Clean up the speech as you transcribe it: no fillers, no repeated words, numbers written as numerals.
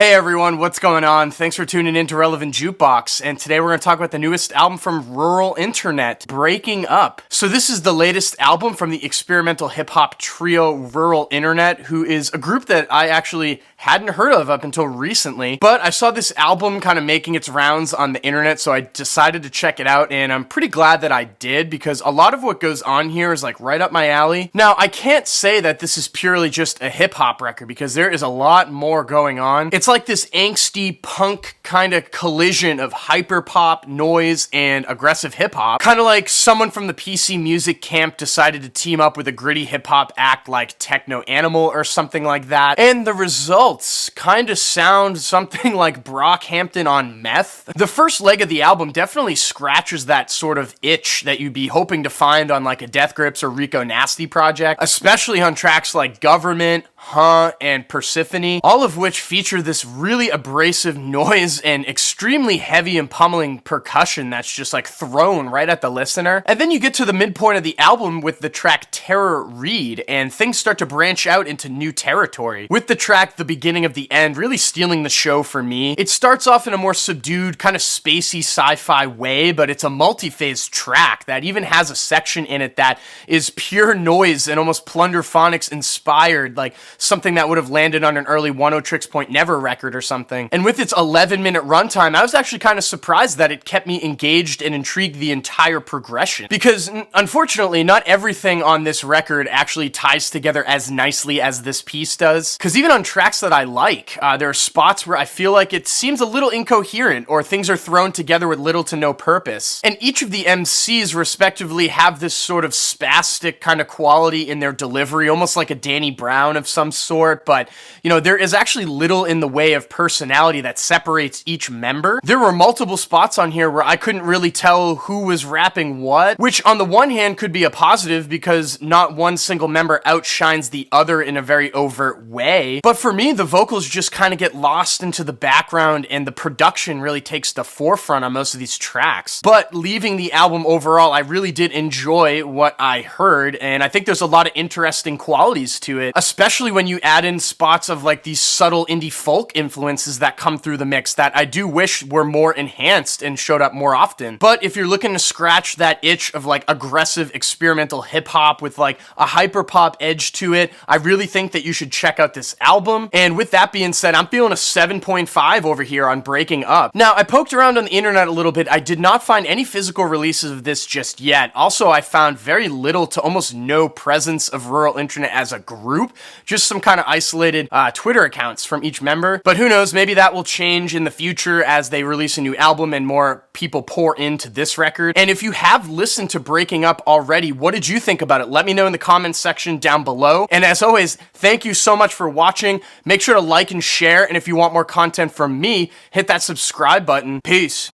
Hey everyone, what's going on? Thanks for tuning in to Relevant Jukebox, and today we're going to talk about the newest album from Rural Internet, Breaking Up. So this is the latest album from the experimental hip-hop trio Rural Internet, who is a group that I actually hadn't heard of up until recently, but I saw this album kind of making its rounds on the internet, so I decided to check it out, and I'm pretty glad that I did, because a lot of what goes on here is like right up my alley. Now, I can't say that this is purely just a hip-hop record, because there is a lot more going on. It's like this angsty punk kind of collision of hyperpop, noise, and aggressive hip-hop. Kind of like someone from the PC music camp decided to team up with a gritty hip-hop act like Techno Animal or something like that. And the results kind of sound something like Brockhampton on meth. The first leg of the album definitely scratches that sort of itch that you'd be hoping to find on like a Death Grips or Rico Nasty project, especially on tracks like Government, Huh, and Persephone, all of which feature this really abrasive noise and extremely heavy and pummeling percussion that's just like thrown right at the listener. And then you get to the midpoint of the album with the track Terror Read, and things start to branch out into new territory, with the track The Beginning of the End really stealing the show for me. It starts off in a more subdued, kind of spacey sci-fi way, but it's a multi-phase track that even has a section in it that is pure noise and almost Plunderphonics inspired, like something that would have landed on an early 106 Point Never record or something. And with its 11-minute runtime, I was actually kind of surprised that it kept me engaged and intrigued the entire progression. Because, unfortunately, not everything on this record actually ties together as nicely as this piece does. Because even on tracks that I like, there are spots where I feel like it seems a little incoherent, or things are thrown together with little to no purpose. And each of the MCs, respectively, have this sort of spastic kind of quality in their delivery, almost like a Danny Brown of some sort, but, you know, there is actually little in the way of personality that separates each member. There were multiple spots on here where I couldn't really tell who was rapping what, which on the one hand could be a positive because not one single member outshines the other in a very overt way, but for me, the vocals just kind of get lost into the background and the production really takes the forefront on most of these tracks. But leaving the album overall, I really did enjoy what I heard, and I think there's a lot of interesting qualities to it, especially when you add in spots of like these subtle indie folk influences that come through the mix that I do wish were more enhanced and showed up more often. But if you're looking to scratch that itch of like aggressive experimental hip hop with like a hyperpop edge to it, I really think that you should check out this album. And with that being said, I'm feeling a 7.5 over here on Breaking Up. Now, I poked around on the internet a little bit. I did not find any physical releases of this just yet. Also, I found very little to almost no presence of Rural Internet as a group, just some kind of isolated Twitter accounts from each member. But who knows, maybe that will change in the future as they release a new album and more people pour into this record. And if you have listened to Breaking Up already, what did you think about it? Let me know in the comments section down below. And as always, thank you so much for watching. Make sure to like and share, and if you want more content from me, hit that subscribe button. Peace.